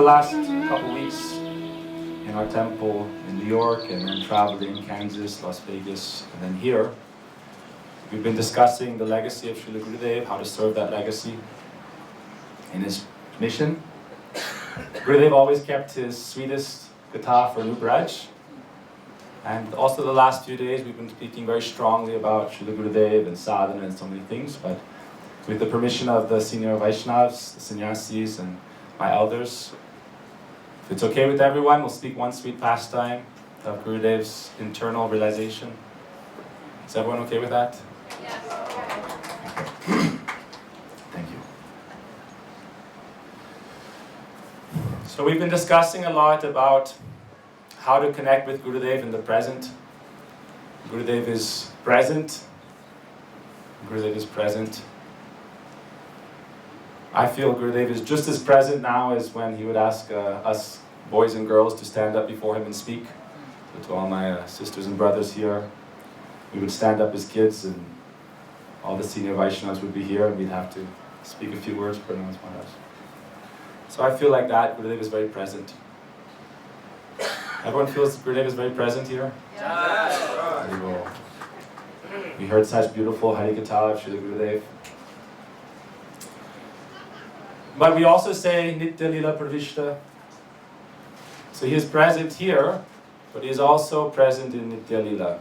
last couple weeks in our temple in New York, and then traveling Kansas, Las Vegas, and then here, we've been discussing the legacy of Śrīla Gurudeva, how to serve that legacy in his mission. Gurudeva always kept his sweetest katha for new Braj. And also the last few days we've been speaking very strongly about Śrīla Gurudeva and sadhana and so many things, but with the permission of the senior Vaishnavas, the sannyasis and my elders, if it's okay with everyone, we'll speak one sweet pastime of Gurudeva's internal realization. Is everyone okay with that? Yes. Thank you. So we've been discussing a lot about how to connect with Gurudeva in the present. Gurudeva is present. Gurudeva is present. I feel Gurudeva is just as present now as when he would ask us boys and girls to stand up before him and speak. So to all my sisters and brothers here, we would stand up as kids and all the senior Vaishnavas would be here and we'd have to speak a few words for Braj Maharaj. So I feel like that Gurudeva is very present. Everyone feels Gurudeva is very present here? Yes. Very well. We heard such beautiful Harikatha of Śrīla Gurudeva. But we also say Nitya Lila Pravishta. So he is present here, but he is also present in Nitya Lila,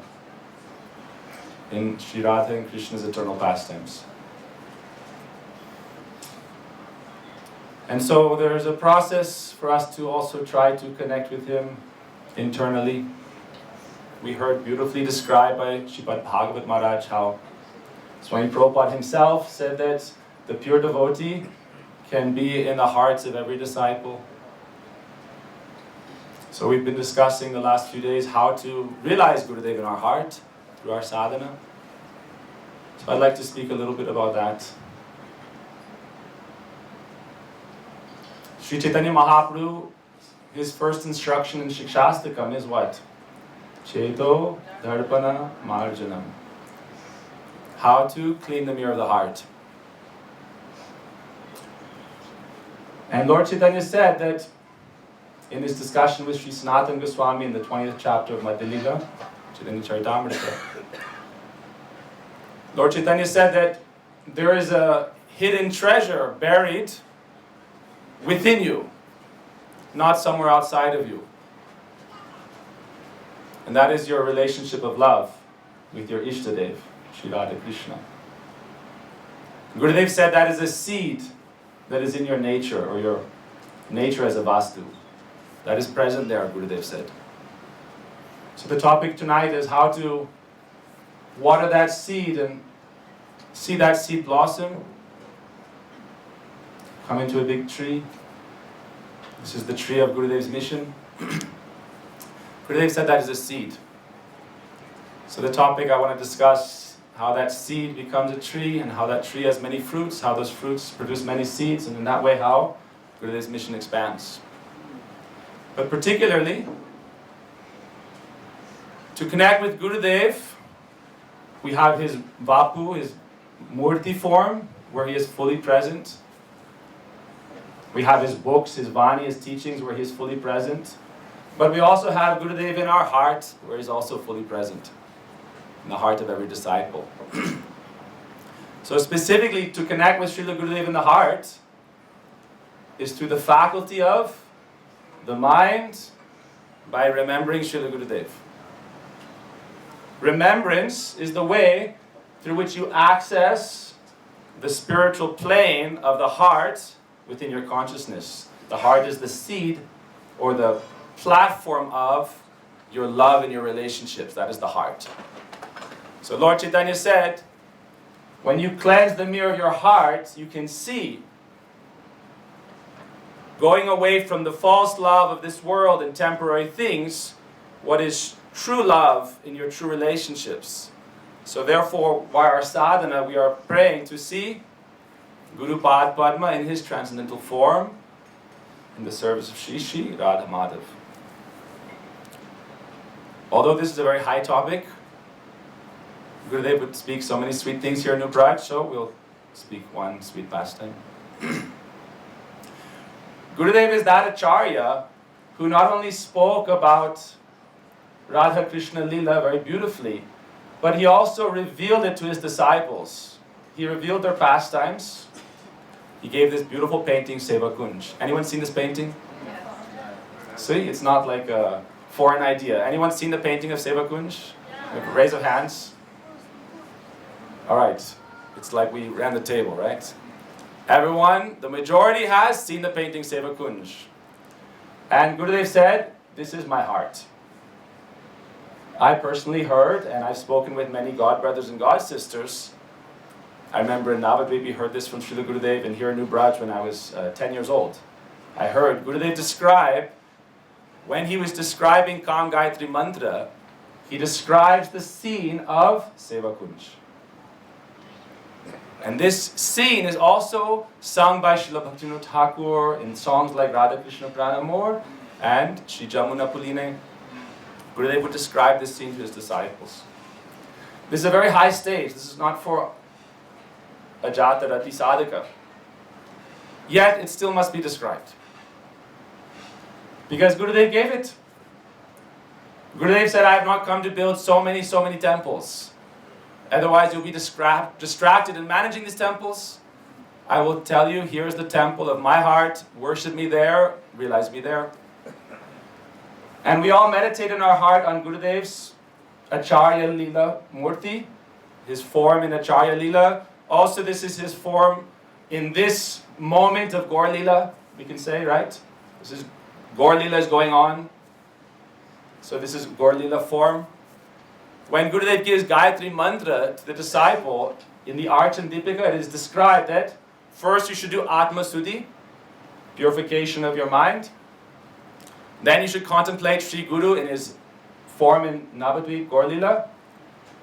in Sri Radha and Krishna's eternal pastimes. And so there is a process for us to also try to connect with him internally. We heard beautifully described by Sripad Bhagavad Maharaj how Swami Prabhupada himself said that the pure devotee can be in the hearts of every disciple. So we've been discussing the last few days how to realize Gurudeva in our heart through our sadhana. So I'd like to speak a little bit about that. Sri Chaitanya Mahaprabhu, his first instruction in Shikshastakam is what? Cheto Dharpana Marjanam. How to clean the mirror of the heart. And Lord Chaitanya said that in his discussion with Sri Sanatana Goswami in the 20th chapter of Lila, Chaitanya Charitamrita, Lord Chaitanya said that there is a hidden treasure buried within you, not somewhere outside of you. And that is your relationship of love with your Ishtadev, Sri Radha Krishna. Gurudev said that is a seed that is in your nature, or your nature as a vastu. That is present there, Gurudev said. So the topic tonight is how to water that seed and see that seed blossom, come into a big tree. This is the tree of Gurudev's mission. Gurudev said that is a seed. So the topic I want to discuss, how that seed becomes a tree, and how that tree has many fruits, how those fruits produce many seeds, and in that way how Gurudev's mission expands. But particularly, to connect with Gurudev, we have his Vapu, his Murti form, where he is fully present. We have his books, his Vani, his teachings, where he is fully present. But we also have Gurudev in our heart, where he is also fully present, in the heart of every disciple. So specifically, to connect with Śrīla Gurudeva in the heart is through the faculty of the mind by remembering Śrīla Gurudeva. Remembrance is the way through which you access the spiritual plane of the heart within your consciousness. The heart is the seed or the platform of your love and your relationships. That is the heart. So Lord Chaitanya said, when you cleanse the mirror of your heart, you can see, going away from the false love of this world and temporary things, what is true love in your true relationships. So therefore, by our sadhana, we are praying to see Guru Pad Padma in his transcendental form, in the service of Shri Shri Radha Madhav. Although this is a very high topic, Gurudev would speak so many sweet things here in Braj, so we'll speak one sweet pastime. Gurudev is that Acharya who not only spoke about Radha Krishna Lila very beautifully, but he also revealed it to his disciples. He revealed their pastimes. He gave this beautiful painting, Sevakuñja. Anyone seen this painting? Yeah. See, it's not like a foreign idea. Anyone seen the painting of Sevakuñja? Yeah. Raise of hands. All right. It's like we ran the table, right? Everyone, the majority has seen the painting Sevakuñja. And Gurudev said, this is my heart. I personally heard, and I've spoken with many God brothers and God sisters. I remember in Navadvip we heard this from Śrīla Gurudeva, and here in New Braj when I was 10 years old. I heard Gurudev describe, when he was describing Kam Gayatri Mantra, he describes the scene of Sevakuñja. And this scene is also sung by Srila Bhaktivinoda Thakur in songs like Radha Krishna Pranamor and Shri Jamuna Puline. Gurudev would describe this scene to his disciples. This is a very high stage. This is not for a Jata Rati Sadhaka. Yet it still must be described. Because Gurudev gave it. Gurudev said, I have not come to build so many temples. Otherwise you'll be distracted in managing these temples. I will tell you, here's the temple of my heart. Worship me there. Realize me there. And we all meditate in our heart on Gurudev's Acharya Lila Murti, his form in Acharya Lila. Also, this is his form in this moment of Gaur Lila, we can say, right? This is Gaur Lila is going on. So this is Gaur Lila form. When Gurudev gives Gayatri Mantra to the disciple, in the Archan Dipika, it is described that first you should do Atma Suddhi, purification of your mind. Then you should contemplate Sri Guru in his form in Navadvip, Gaur Lila.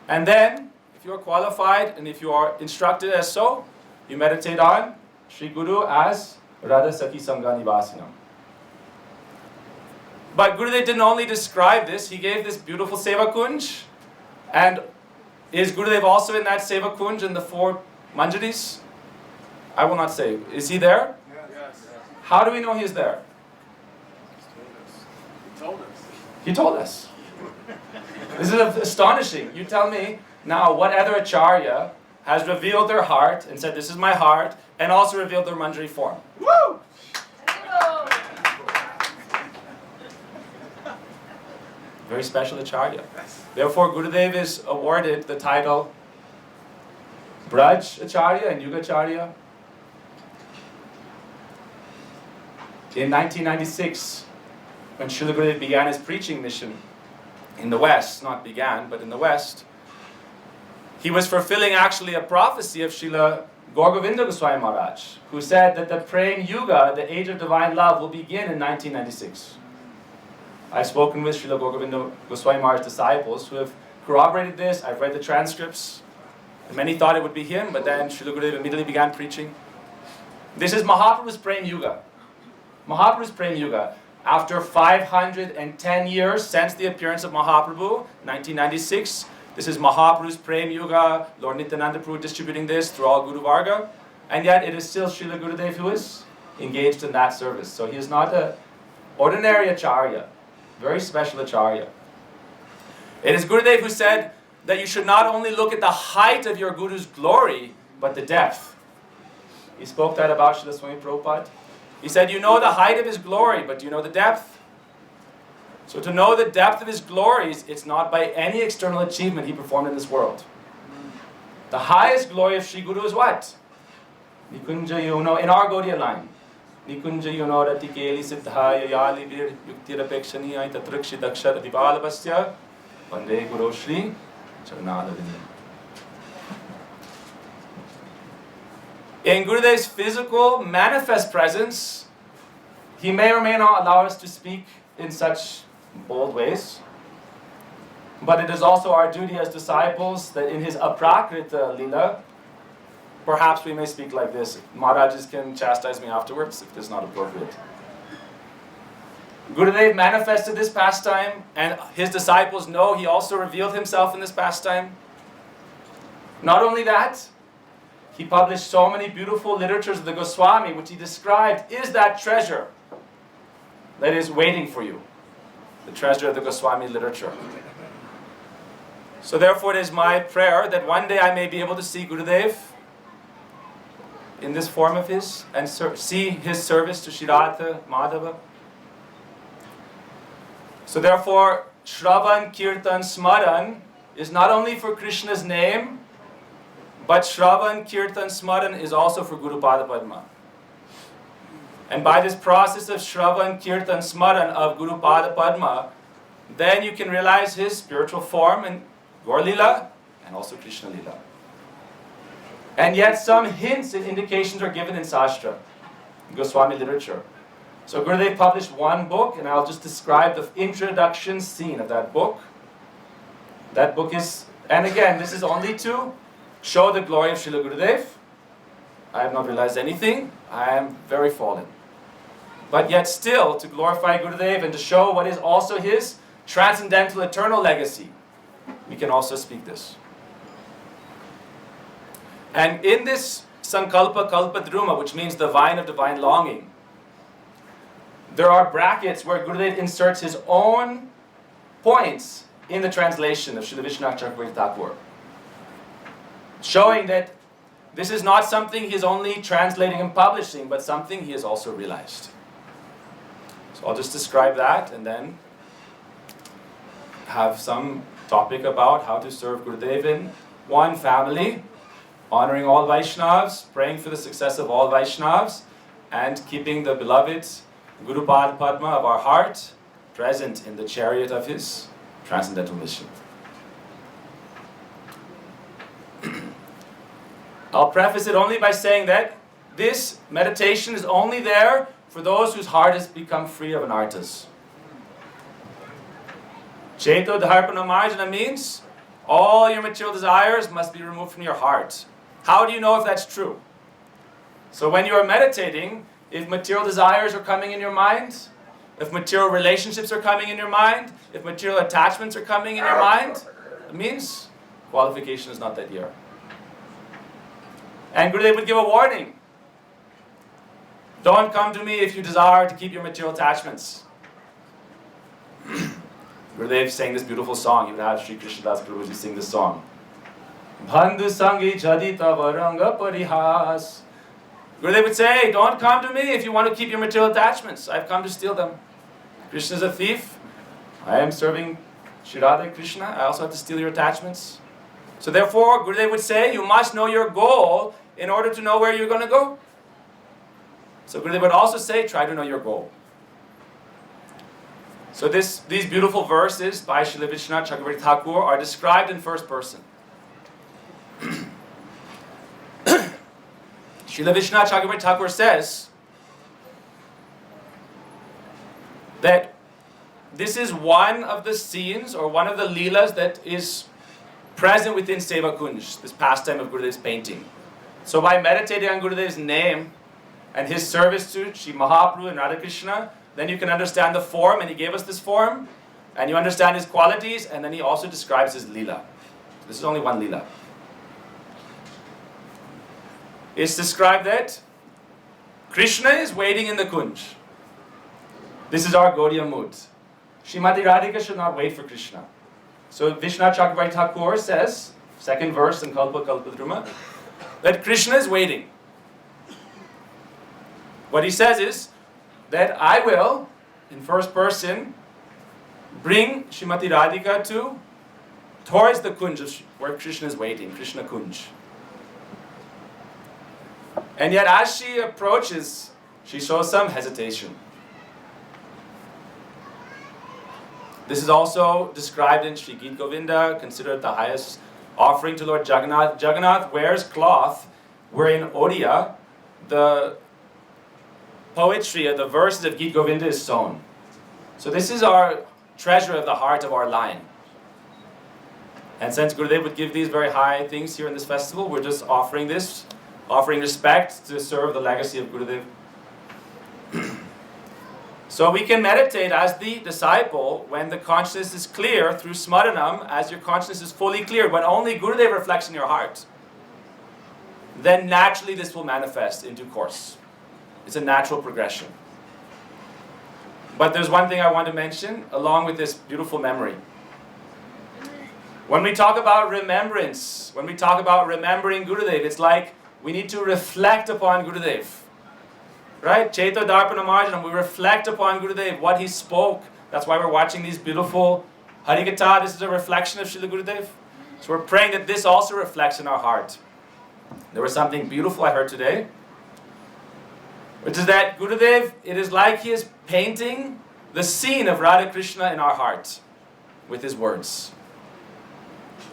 And then, if you are qualified and if you are instructed as so, you meditate on Sri Guru as Radha Saki Sangha Nivasinam. But Gurudev didn't only describe this, he gave this beautiful Sevakuñja. And is Gurudev also in that Sevakuñja in the 4 manjaris? I will not say. Is he there? Yes. How do we know he is there? He told us. This is astonishing. You tell me now what other Acharya has revealed their heart and said, this is my heart, and also revealed their manjari form. Woo! Very special Acharya. Therefore, Gurudev is awarded the title Braj Acharya and Yuga Acharya. In 1996, when Śrīla Gurudeva began his preaching mission in the West, not began, but in the West, he was fulfilling actually a prophecy of Śrīla Gurudeva Swami Maharaj, who said that the praying yuga, the age of divine love, will begin in 1996. I've spoken with Śrīla Gurudeva Swami Maharaj's disciples who have corroborated this. I've read the transcripts. Many thought it would be him, but then Śrīla Gurudeva immediately began preaching. This is Mahaprabhu's Prem Yuga. Mahaprabhu's Prem Yuga. After 510 years since the appearance of Mahaprabhu, 1996, this is Mahaprabhu's Prem Yuga, Lord Nityananda Prabhu distributing this through all Guru Varga, and yet it is still Śrīla Gurudeva who is engaged in that service. So he is not an ordinary Acharya, very special Acharya. It is Gurudev who said that you should not only look at the height of your Guru's glory, but the depth. He spoke that about Śrīla Swami Prabhupada. He said, you know the height of his glory, but do you know the depth? So to know the depth of his glories, it's not by any external achievement he performed in this world. The highest glory of Sri Guru is what? Nikunja Yuno, in our Gaudiya line. Nikunja Yuno Ratikeli Siddhaya Yali Vir Yuktirapekshani Tatrikshi Dakshar Divalabhasya Vande Guru Shri Charanadavinda. In Gurudev's physical, manifest presence, he may or may not allow us to speak in such bold ways. But it is also our duty as disciples that in his aprakrita lila, perhaps we may speak like this. Maharajas can chastise me afterwards if this is not appropriate. Gurudev manifested this pastime, and his disciples know he also revealed himself in this pastime. Not only that, he published so many beautiful literatures of the Goswami, which he described is that treasure that is waiting for you, the treasure of the Goswami literature. So therefore it is my prayer that one day I may be able to see Gurudev in this form of his and see his service to Shri Radha, Madhava. So therefore, Shravan, Kirtan, Smaran is not only for Krishna's name, but Shravan, Kirtan, Smaran is also for Guru Pada Padma. And by this process of Shravan, Kirtan, Smaran of Guru Pada Padma, then you can realize his spiritual form in Gaur Lila and also Krishna Lila. And yet some hints and indications are given in Sastra, Goswami literature. So Gurudev published one book, and I'll just describe the introduction scene of that book. That book is, and again, this is only to show the glory of Śrīla Gurudev. I have not realized anything. I am very fallen. But yet still, to glorify Gurudev and to show what is also his transcendental eternal legacy, we can also speak this. And in this Sankalpa-kalpadruma, which means the vine of divine longing, there are brackets where Gurudev inserts his own points in the translation of Srila Vishwanath Chakravarti Thakur, showing that this is not something he is only translating and publishing, but something he has also realized. So I'll just describe that and then have some topic about how to serve Gurudev in one family, honoring all Vaishnavas, praying for the success of all Vaishnavas, and keeping the beloved Guru Pada Padma of our heart present in the chariot of his transcendental mission. I'll preface it only by saying that this meditation is only there for those whose heart has become free of anarthas. Cheto Dharpana Marjana means all your material desires must be removed from your heart. How do you know if that's true? So when you are meditating, if material desires are coming in your mind, if material relationships are coming in your mind, if material attachments are coming in your mind, it means qualification is not that here. And Gurudev would give a warning. Don't come to me if you desire to keep your material attachments. Gurudev sang this beautiful song. You would have Sri Krishna Das Guruji sing this song. Bandhu sangi jadita varanga parihas. Gurudev would say, don't come to me if you want to keep your material attachments. I've come to steal them. Krishna is a thief. I am serving Shri Radha and Krishna. I also have to steal your attachments. So therefore, Gurudev would say, you must know your goal in order to know where you're going to go. So Gurudev would also say, try to know your goal. So these beautiful verses by Śrīla Vishwanath Chakravarti Thakur are described in first person. Śrīla Vishwanath Chakravarti Thakur says that this is one of the scenes or one of the līlās that is present within Sevakuñja, this pastime of Gurudev's painting. So by meditating on Gurudev's name and his service to Shri Mahaprabhu and Radha Krishna, then you can understand the form, and he gave us this form, and you understand his qualities, and then he also describes his Lila. This is only one Lila. It's described that Krishna is waiting in the Kunj. This is our Gaudiya mood. Srimati Radhika should not wait for Krishna. So Vishwanath Chakravarti Thakur says, second verse in Sankalpa-kalpadruma, that Krishna is waiting. What he says is that I will, in first person, bring Srimati Radhika towards the Kunj where Krishna is waiting, Krishna Kunj. And yet as she approaches, she shows some hesitation. This is also described in Sri Gita Govinda, considered the highest offering to Lord Jagannath. Jagannath wears cloth wherein Odia, the poetry of the verses of Gita Govinda is sewn. So this is our treasure of the heart of our line. And since Gurudev would give these very high things here in this festival, we're just offering this, offering respect to serve the legacy of Gurudev. So we can meditate as the disciple when the consciousness is clear through smaranam, as your consciousness is fully clear, when only Gurudev reflects in your heart. Then naturally this will manifest in due course. It's a natural progression. But there's one thing I want to mention along with this beautiful memory. When we talk about remembrance, when we talk about remembering Gurudev, it's like we need to reflect upon Gurudev. Right? Chaita Darpana Marjanam, we reflect upon Gurudev, what he spoke. That's why we're watching these beautiful Harikatha. This is a reflection of Śrīla Gurudev. So we're praying that this also reflects in our heart. There was something beautiful I heard today, which is that Gurudev, it is like he is painting the scene of Radha Krishna in our heart with his words.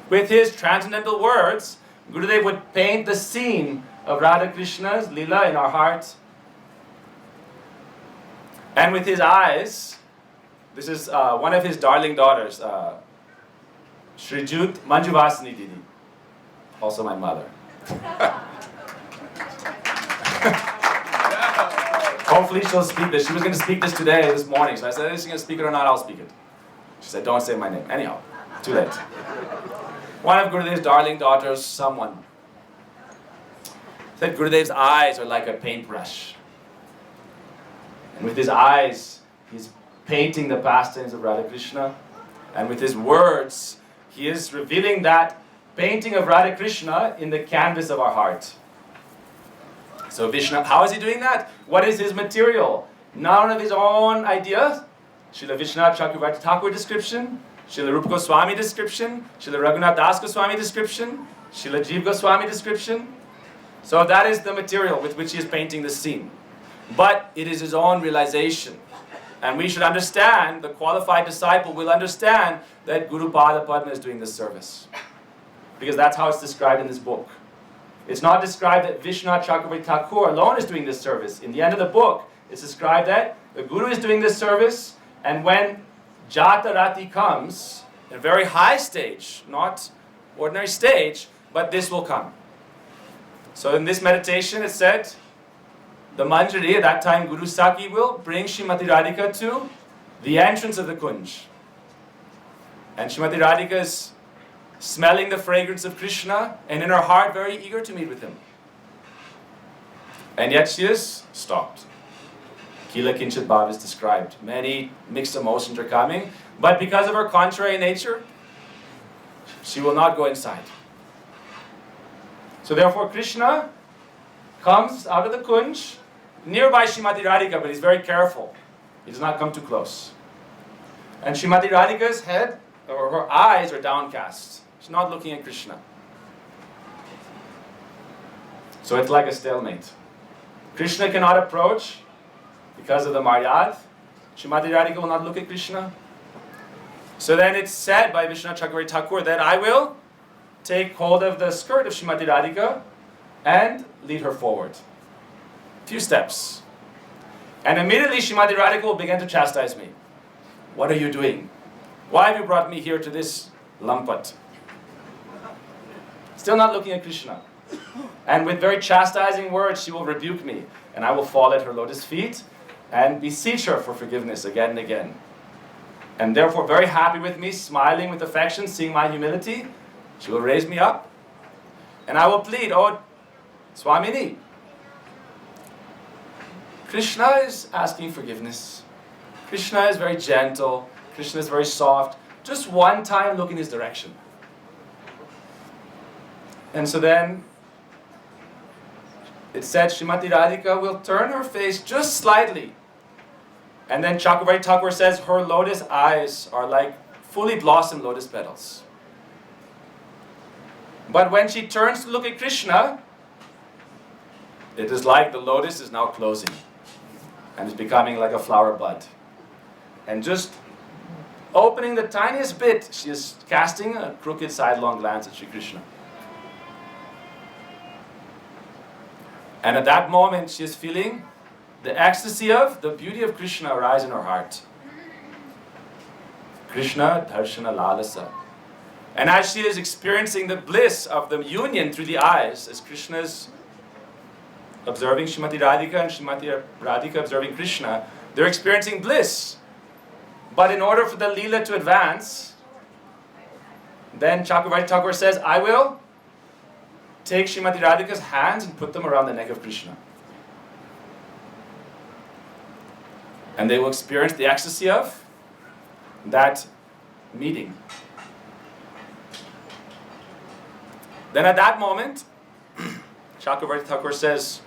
With his transcendental words, Gurudev would paint the scene of Radha Krishna's Lila in our heart. And with his eyes, this is one of his darling daughters, Shrijut Manjuvasini Didi, also my mother. Hopefully she'll speak this. She was going to speak this this morning. So I said, is she going to speak it or not? I'll speak it. She said, don't say my name. Anyhow, too late. One of Gurudev's darling daughters, someone, said Gurudev's eyes are like a paintbrush. And with his eyes, he's painting the pastimes of Radha Krishna. And with his words, he is revealing that painting of Radha Krishna in the canvas of our heart. So Vishnu, how is he doing that? What is his material? None of his own ideas. Srila Vishwanath Chakravarti Thakur description, Srila Rupa Goswami description, Srila Raghunath Das Goswami description, Srila Jiva Goswami description. So that is the material with which he is painting the scene. But it is his own realization. And we should understand, the qualified disciple will understand that Guru Pada Padma is doing this service. Because that's how it's described in this book. It's not described that Vishwanath Chakravarti Thakur alone is doing this service. In the end of the book, it's described that the Guru is doing this service, and when Jata Rati comes, in a very high stage, not ordinary stage, but this will come. So in this meditation it said, the manjarī, at that time Guru Saki will bring Srimati Radhika to the entrance of the Kunj. And Srimati Radhika is smelling the fragrance of Krishna and in her heart very eager to meet with him. And yet she is stopped. Kila Kinchit Bhav is described. Many mixed emotions are coming, but because of her contrary nature, she will not go inside. So therefore Krishna comes out of the Kunj, nearby Srimati Radhika, but he's very careful. He does not come too close. And Srimati Radhika's head, or her eyes, are downcast. She's not looking at Krishna. So it's like a stalemate. Krishna cannot approach because of the maryad. Srimati Radhika will not look at Krishna. So then it's said by Vishwanath Chakravarti Thakur that I will take hold of the skirt of Srimati Radhika and lead her forward. Few steps. And immediately Srimati Radhika will begin to chastise me. What are you doing? Why have you brought me here to this lampat? Still not looking at Krishna. And with very chastising words she will rebuke me. And I will fall at her lotus feet and beseech her for forgiveness again and again. And therefore very happy with me, smiling with affection, seeing my humility, she will raise me up. And I will plead, oh Swamini, Krishna is asking forgiveness. Krishna is very gentle. Krishna is very soft. Just one time look in his direction. And so then it said Srimati Radhika will turn her face just slightly. And then Chakravarti Thakur says her lotus eyes are like fully blossomed lotus petals. But when she turns to look at Krishna, it is like the lotus is now closing and is becoming like a flower bud. And just opening the tiniest bit, she is casting a crooked sidelong glance at Sri Krishna. And at that moment, she is feeling the ecstasy of the beauty of Krishna arise in her heart. Krishna Darshana Lalasa. And as she is experiencing the bliss of the union through the eyes, as Krishna is observing Srimati Radhika and Srimati Radhika observing Krishna, they're experiencing bliss. But in order for the Lila to advance, then Chakravarti Thakur says, I will take Srimati Radhika's hands and put them around the neck of Krishna. And they will experience the ecstasy of that meeting. Then at that moment, Chakravarti Thakur says,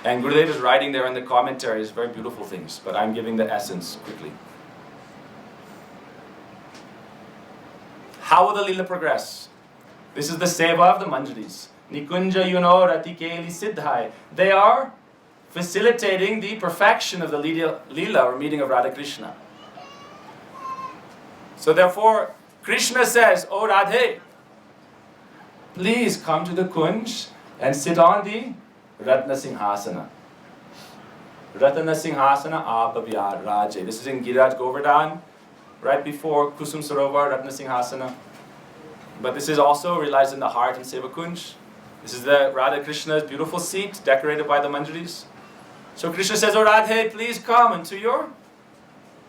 and Gurudev is writing there in the commentaries very beautiful things, but I'm giving the essence quickly. How will the Lila progress? This is the seva of the manjaris. Nikunja yuno ratikeli siddhai. They are facilitating the perfection of the Lila or meeting of Radha Krishna. So therefore, Krishna says, "O Radhe, please come to the Kunj and sit on the Ratna Singhasana. Ratna Singhasana Apavyar Raje." This is in Giraj Govardhan, right before Kusum Sarovar, Ratna Singhasana. But this is also realized in the heart in Sevakuñja. This is the Radha Krishna's beautiful seat, decorated by the manjaris. So Krishna says, "O Radhe, please come into your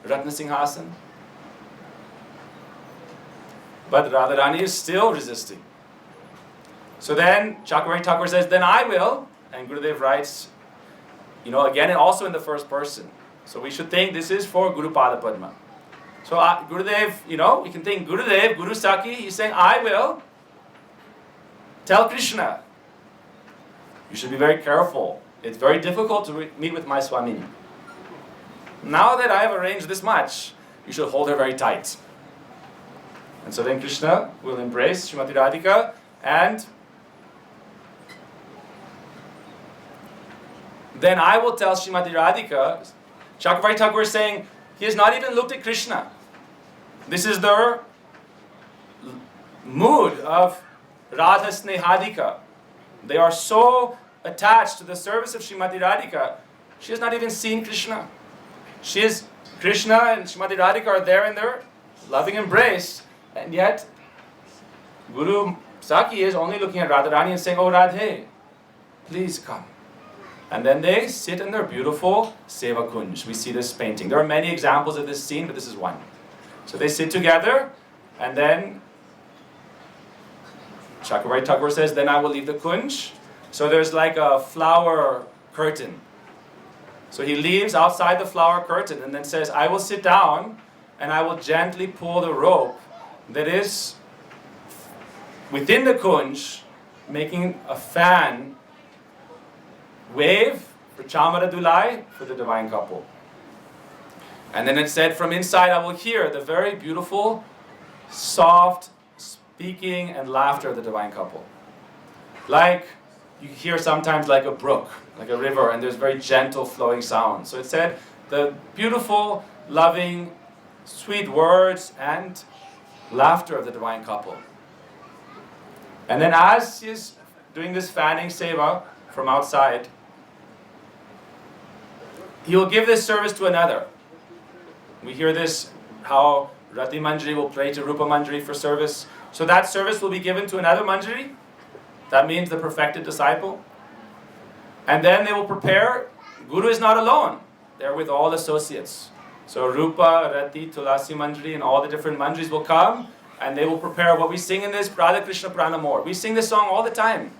Ratna Singhasana." But Rādhārāṇī is still resisting. So then Chakravarti Thakur says, "Then I will." And Gurudev writes, again also in the first person. So we should think this is for Guru Pada Padma. So Gurudev, we can think Gurudev, Guru Saki, he's saying, "I will tell Krishna, you should be very careful. It's very difficult to meet with my Swamini. Now that I have arranged this much, you should hold her very tight." And so then Krishna will embrace Srimati Radhika, and then I will tell Srimati Radhika. Chakravarti Thakur is saying, he has not even looked at Krishna. This is their mood of Radha Snehadika. They are so attached to the service of Srimati Radhika, she has not even seen Krishna. Krishna and Srimati Radhika are there in their loving embrace, and yet Guru Saki is only looking at Rādhārāṇī and saying, "Oh Radhe, please come." And then they sit in their beautiful Sevakuñja. We see this painting. There are many examples of this scene, but this is one. So they sit together, and then Chakravarti Thakur says, "Then I will leave the Kunj." So there's like a flower curtain. So he leaves outside the flower curtain and then says, "I will sit down and I will gently pull the rope that is within the Kunj, making a fan wave for Chamara Dulai for the divine couple." And then it said, "From inside I will hear the very beautiful, soft speaking and laughter of the divine couple." Like you hear sometimes like a brook, like a river, and there's very gentle flowing sound. So it said the beautiful, loving, sweet words and laughter of the divine couple. And then as he's doing this fanning seva from outside, he will give this service to another. We hear this, how Rati Manjari will pray to Rupa Manjari for service. So that service will be given to another Manjari. That means the perfected disciple. And then they will prepare. Guru is not alone. They're with all associates. So Rupa, Rati, Tulasi Manjari and all the different Manjaris will come, and they will prepare what we sing in this Radha Krishna Pranamor. We sing this song all the time.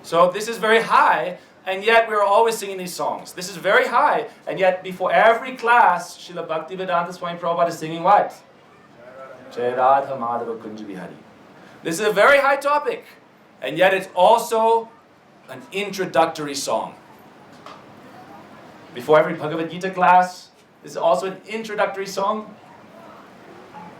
So this is very high, and yet we're always singing these songs. This is very high, and yet before every class, Śrīla Bhaktivedanta Swami Prabhupada is singing what? Jai Radha Madhava Kunja Vihari. This is a very high topic, and yet it's also an introductory song. Before every Bhagavad Gita class, this is also an introductory song.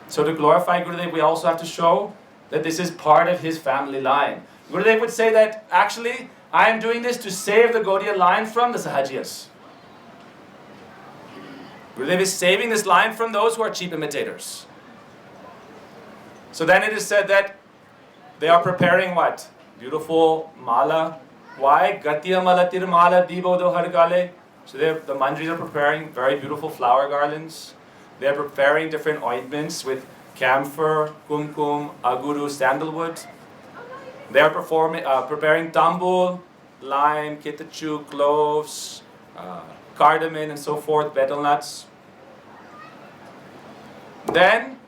So to glorify Gurudev, we also have to show that this is part of his family line. Gurudev would say that, actually, I am doing this to save the Gaudiya line from the Sahajiyas. Gurudev is saving this line from those who are cheap imitators. So then it is said that they are preparing what? Beautiful mala. Why? Gatiya malatir mala dibodo hargale. So the manjaris are preparing very beautiful flower garlands. They are preparing different ointments with camphor, kumkum, aguru, sandalwood. They are preparing tambul, lime, kitachu, cloves, cardamom, and so forth, betel nuts. Then,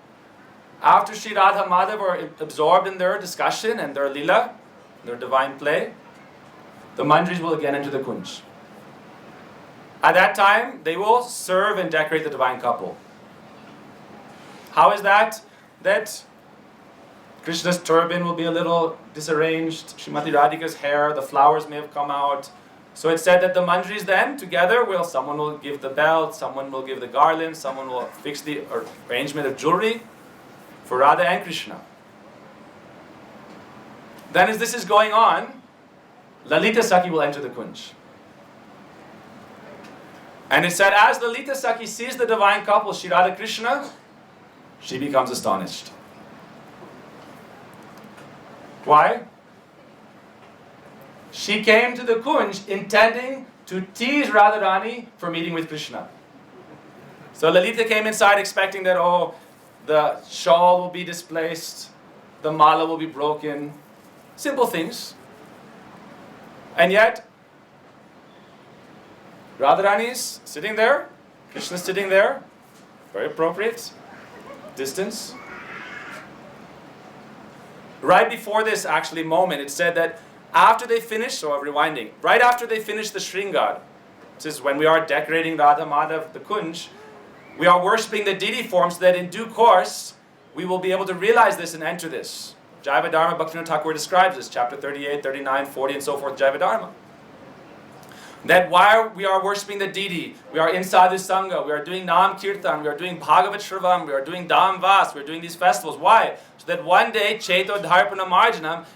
after Sri Radha Madhav are absorbed in their discussion and their Lila, their divine play, the manjaris will again enter the Kunj. At that time, they will serve and decorate the divine couple. How is that? That Krishna's turban will be a little disarranged, Srimati Radhika's hair, the flowers may have come out. So it's said that the manjaris then, together, someone will give the belt, someone will give the garland, someone will fix the arrangement of jewelry for Radha and Krishna. Then as this is going on, Lalita Sakhi will enter the Kunj. And it said, as Lalita Sakhi sees the divine couple, Shri Radha Krishna, she becomes astonished. Why? She came to the Kunj intending to tease Rādhārāṇī for meeting with Krishna. So Lalita came inside expecting that, the shawl will be displaced, the mala will be broken, simple things. And yet, Rādhārāṇī is sitting there, Krishna is sitting there, very appropriate, distance. Right before this moment, it said that after they finish, so I'm rewinding, right after they finish the Shringar, this is when we are decorating Radha Madhav, the Kunj, we are worshipping the deity form so that in due course, we will be able to realize this and enter this. Jaiva Dharma, Bhaktivinoda Thakur describes this, chapter 38, 39, 40, and so forth, Jaiva Dharma. That while we are worshipping the deity, we are in Sadhu Sangha, we are doing Nam Kirtan, we are doing Bhagavat Shravam, we are doing Dham Vas, we are doing these festivals. Why? So that one day, Chaito Dharpana Marjanam,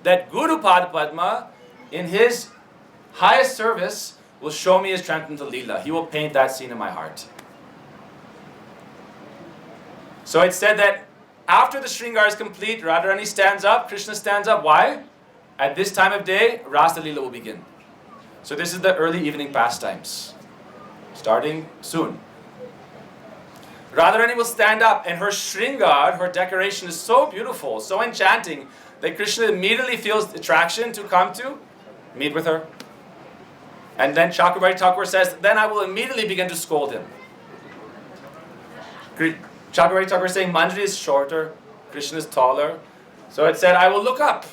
that Guru Padma, in his highest service, will show me his transcendental Lila. He will paint that scene in my heart. So it said that after the Shringar is complete, Radharāṇī stands up, Krishna stands up. Why? At this time of day, Rasa Lila will begin. So this is the early evening pastimes, starting soon. Radharāṇī will stand up, and her Shringar, her decoration is so beautiful, so enchanting, that Krishna immediately feels attraction to come to meet with her. And then Chakravarti Thakur says, then I will immediately begin to scold him. Chakravarti Thakur is saying, Manjari is shorter, Krishna is taller. So it said, I will look up,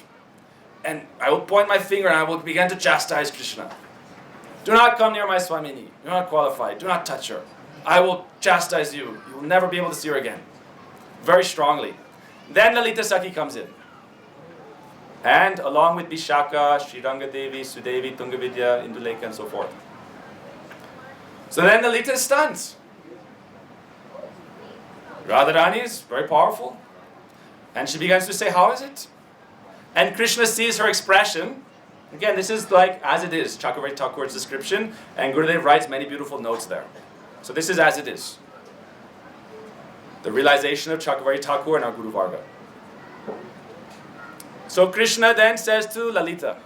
and I will point my finger, and I will begin to chastise Krishna. Do not come near my Swamini. You're not qualified. Do not touch her. I will chastise you. You will never be able to see her again. Very strongly. Then Lalita Sakhi comes in. And along with Vishaka, Sriranga Devi, Sudevi, Tungavidya, Indulekha, and so forth. So then Lalita is stunned. Radharāṇī is very powerful. And she begins to say, how is it? And Krishna sees her expression. Again, this is like as it is, Chakravarti Thakur's description, and Gurudev writes many beautiful notes there. So this is as it is. The realization of Chakravarti Thakur and our Guru Varga. So Krishna then says to Lalita,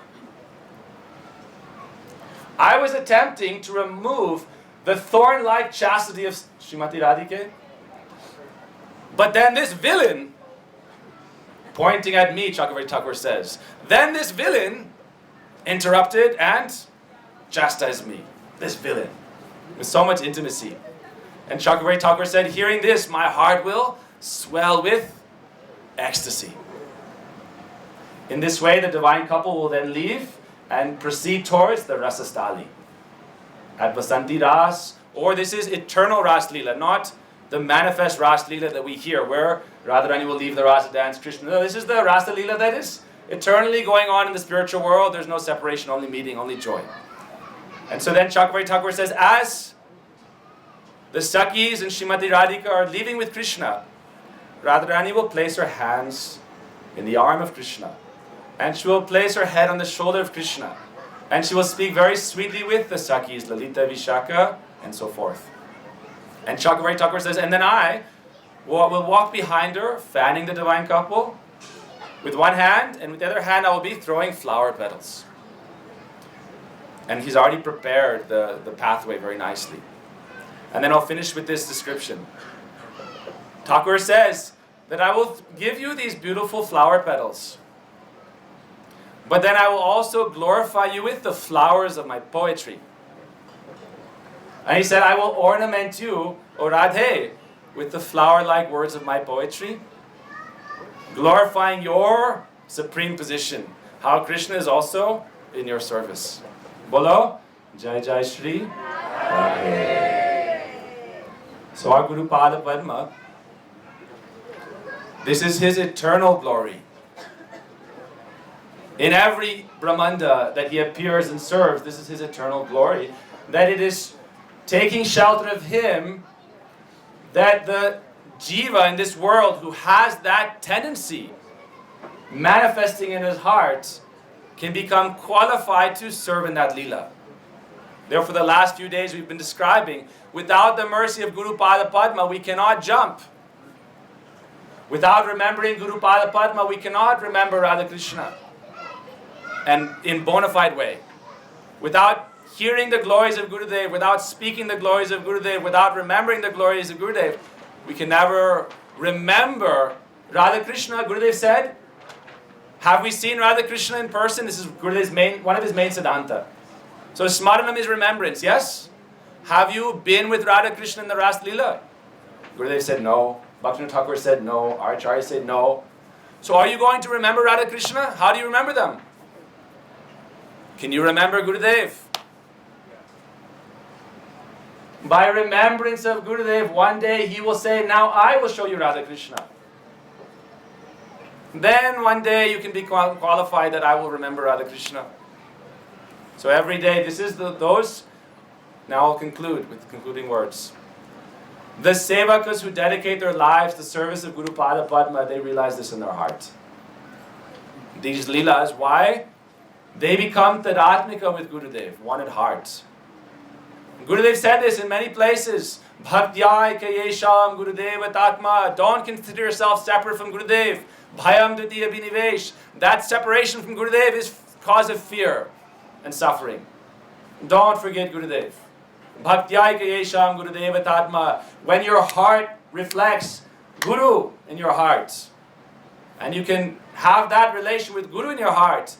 I was attempting to remove the thorn-like chastity of Srimati Radhike, but then this villain, pointing at me, Chakravarti Thakur says, then this villain interrupted and chastised me. This villain. With so much intimacy. And Chakravarti Thakur said, hearing this, my heart will swell with ecstasy. In this way, the divine couple will then leave and proceed towards the Rasastali. At Vasanti Ras, or this is eternal Ras Lila, not the manifest Ras Lila that we hear, where Radharāṇī will leave the Rasa dance, Krishna. No, this is the Rasa Lila that is eternally going on in the spiritual world. There's no separation, only meeting, only joy. And so then Chakravarti Thakur says, as the Sakhis and Srimati Radhika are leaving with Krishna, Radharāṇī will place her hands in the arm of Krishna. And she will place her head on the shoulder of Krishna. And she will speak very sweetly with the Sakhis, Lalita, Vishaka, and so forth. And Chakravarti Thakur says, and then I will walk behind her, fanning the divine couple with one hand, and with the other hand I will be throwing flower petals. And he's already prepared the pathway very nicely. And then I'll finish with this description. Thakur says that I will give you these beautiful flower petals, but then I will also glorify you with the flowers of my poetry. And he said, I will ornament you, O Radhe, with the flower-like words of my poetry, glorifying your supreme position, how Krishna is also in your service. Bolo, Jai Jai Shri So our Guru Pada Padma, this is his eternal glory. In every Brahmanda that he appears and serves, this is his eternal glory. That it is taking shelter of him that the jiva in this world who has that tendency manifesting in his heart can become qualified to serve in that līlā. Therefore, the last few days we've been describing, without the mercy of Guru Pada Padma, we cannot jump. Without remembering Guru Pada Padma, we cannot remember Radha Krishna. And in bona fide way. Without hearing the glories of Gurudev, without speaking the glories of Gurudev, without remembering the glories of Gurudev, we can never remember Radha Krishna. Gurudev said, have we seen Radha Krishna in person? This is Gurudev's one of his main siddhanta. So Smaranam is remembrance, yes? Have you been with Radha Krishna in the Ras Lila? Gurudev said no. Bhaktivinoda Thakur said no. Our Acharya said no. So are you going to remember Radha Krishna? How do you remember them? Can you remember Gurudev? By remembrance of Gurudev, one day he will say, now I will show you Radha Krishna. Then one day you can be qualified that I will remember Radha Krishna. So every day, this is those. Now I'll conclude with concluding words. The Sevakas who dedicate their lives to service of Guru Pada Padma, they realize this in their heart. These Līlās, why? They become Tadatmika with Gurudev, one at heart. Gurudev said this in many places. Bhaktyai kayesham Gurudeva tatma. Don't consider yourself separate from Gurudev. Bhayam dutiya binivesh. That separation from Gurudev is cause of fear and suffering. Don't forget Gurudev. Bhaktyai kayesham Gurudeva tatma. When your heart reflects Guru in your heart, and you can have that relation with Guru in your heart,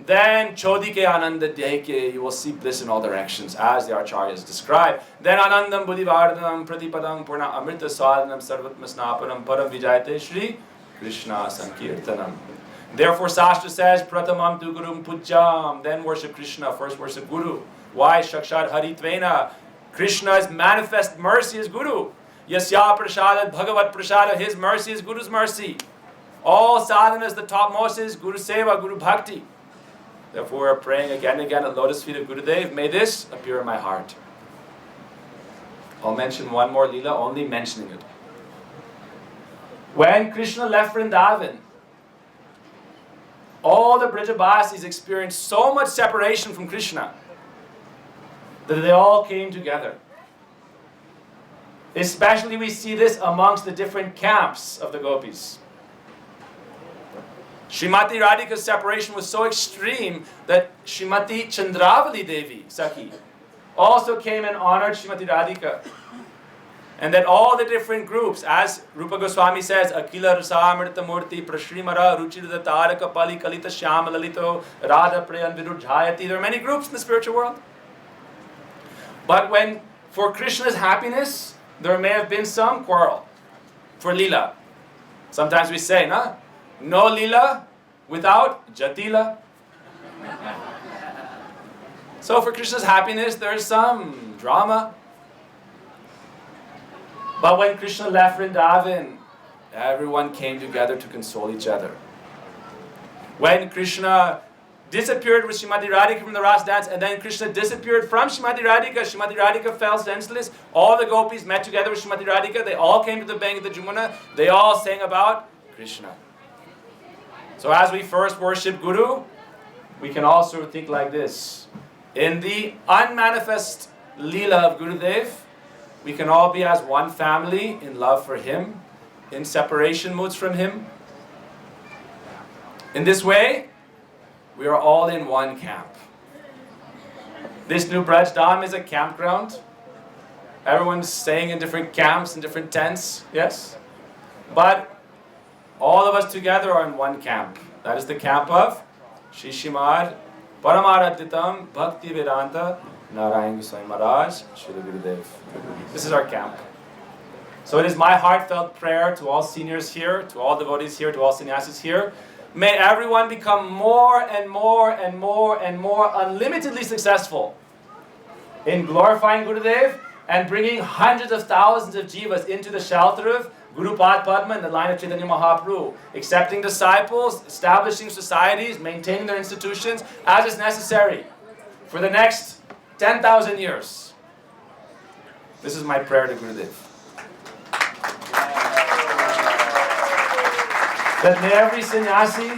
then Chodike Ananda Deke, you will see bliss in all directions, as the Acharyas describe. Then Anandam Buddhivardhanam Pratipadam Purna Amrita Sadhanam Sarvatma Snapanam Param Vijayate Shri Krishna Sankirtanam. Therefore Sastra says, Pratamam tu Gurum Pujjam, then worship Krishna, first worship Guru. Why? Shakshad Haritvena. Krishna's manifest mercy is Guru. Yasya Prashadat Bhagavat Prasada, his mercy is Guru's mercy. All sadhanas, the topmost is Guru Seva, Guru Bhakti. Therefore, we're praying again and again at lotus feet of Gurudev. May this appear in my heart. I'll mention one more Lila, only mentioning it. When Krishna left Vrindavan, all the Brajabasis experienced so much separation from Krishna that they all came together. Especially we see this amongst the different camps of the gopis. Srimati Radhika's separation was so extreme that Srimati Chandravali Devi, Sakhi, also came and honored Srimati Radhika. And that all the different groups, as Rupa Goswami says, Akila Rasamrita Murti, Prashrimara, Ruchirada Taraka Pali Kalita Shyama Lalito, Radha Prayan Vidurjayati. There are many groups in the spiritual world. But when, for Krishna's happiness, there may have been some quarrel. For Lila. Sometimes we say, no Lila without Jatila. So for Krishna's happiness, there's some drama. But when Krishna left Vrindavan, everyone came together to console each other. When Krishna disappeared with Srimati Radhika from the Ras dance, and then Krishna disappeared from Srimati Radhika fell senseless. All the gopis met together with Srimati Radhika. They all came to the bank of the Jamuna. They all sang about Krishna. So as we first worship Guru, we can also think like this. In the unmanifest Lila of Gurudev, we can all be as one family in love for Him, in separation moods from Him. In this way, we are all in one camp. This new Braj Dham is a campground. Everyone's staying in different camps, in different tents, yes? But all of us together are in one camp. That is the camp of Shri Srimad Paramaradhitam Bhakti Vedanta Narayan Goswami Maharaj Śrīla Gurudeva. This is our camp. So it is my heartfelt prayer to all seniors here, to all devotees here, to all sannyasis here. May everyone become more and more and more and more unlimitedly successful in glorifying Gurudev and bringing hundreds of thousands of jivas into the shelter of Guru Pad Padma in the line of Chaitanya Mahaprabhu, accepting disciples, establishing societies, maintaining their institutions as is necessary for the next 10,000 years. This is my prayer to Gurudev. That may every sannyasi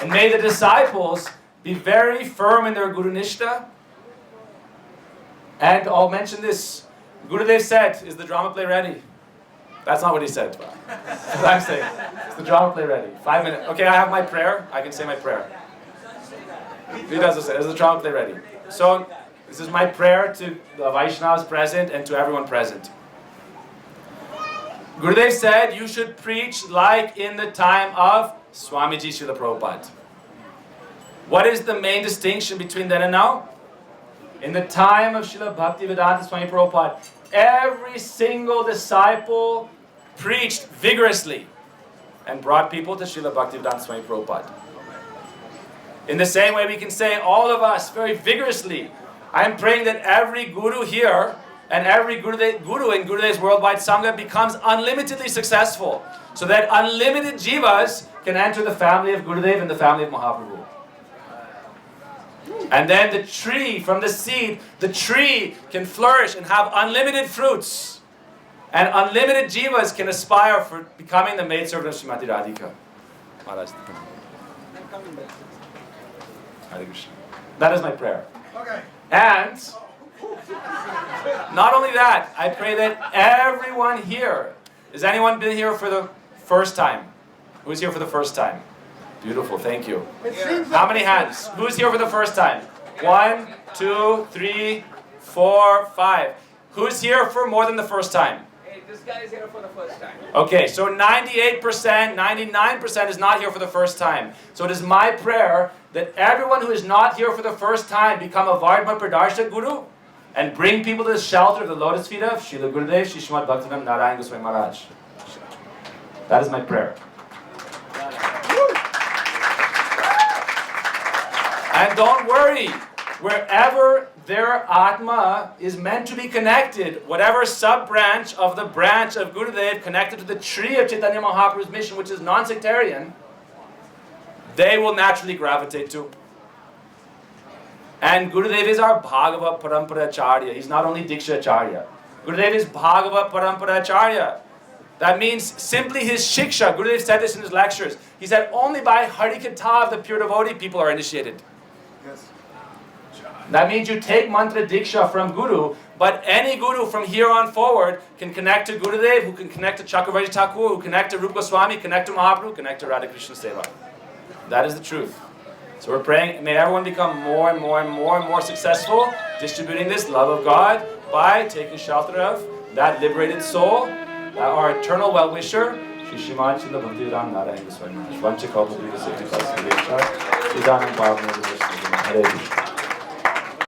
and may the disciples be very firm in their Guru Nishtha. And I'll mention this. Gurudev said, is the drama play ready? That's not what he said. That's what I'm saying. Is the drama play ready? 5 minutes. Okay, I have my prayer. I can say my prayer. He doesn't say, is the drama play ready? So, this is my prayer to the Vaishnavas present and to everyone present. Gurudev said, you should preach like in the time of Swamiji Śrīla Prabhupada. What is the main distinction between then and now? In the time of Śrīla Bhaktivedanta Swami Prabhupada, every single disciple preached vigorously and brought people to Śrīla Bhaktivedanta Swami Prabhupada. In the same way we can say, all of us very vigorously, I am praying that every guru here and every guru in Gurudev's worldwide Sangha becomes unlimitedly successful, so that unlimited jivas can enter the family of Gurudev and the family of Mahaprabhu. And then the tree, from the seed, the tree can flourish and have unlimited fruits. And unlimited jivas can aspire for becoming the maidservant of Srimati Radhika. Maharaj. Hare Krishna. That is my prayer. Okay. And not only that, I pray that everyone here, has anyone been here for the first time? Who's here for the first time? Beautiful, thank you. How many hands? Who's here for the first time? 1, 2, 3, 4, 5. Who's here for more than the first time? Hey, this guy is here for the first time. Okay, so 98%, 99% is not here for the first time. So it is my prayer that everyone who is not here for the first time become a Vardhma Pradarshak Guru and bring people to the shelter of the lotus feet of Śrīla Gurudeva, Śrīmad Bhaktivedanta Narayana Goswami Maharaj. That is my prayer. And don't worry, wherever their Atma is meant to be connected, whatever sub-branch of the branch of Gurudev connected to the tree of Chaitanya Mahaprabhu's mission, which is non-sectarian, they will naturally gravitate to. And Gurudev is our Bhagava Parampara Acharya. He's not only Diksha Acharya. Gurudev is Bhagava Parampara Acharya. That means simply his shiksha. Gurudev said this in his lectures. He said only by Harikatha of the pure devotee people are initiated. Yes. That means you take mantra diksha from Guru, but any Guru from here on forward can connect to Gurudev, who can connect to Chakravarti Thakur, who connect to Rupa Goswami, connect to Mahaprabhu, connect to Radha Krishna Seva. That is the truth. So we're praying, may everyone become more and more and more and more successful, distributing this love of God by taking shelter of that liberated soul, our eternal well-wisher, Shri Śrīmān Śrīla Bhaktivedanta Narayana Goswami Maharaj. Vancha kalpa-druma siddhi kalpa-druma. Hare Krishna.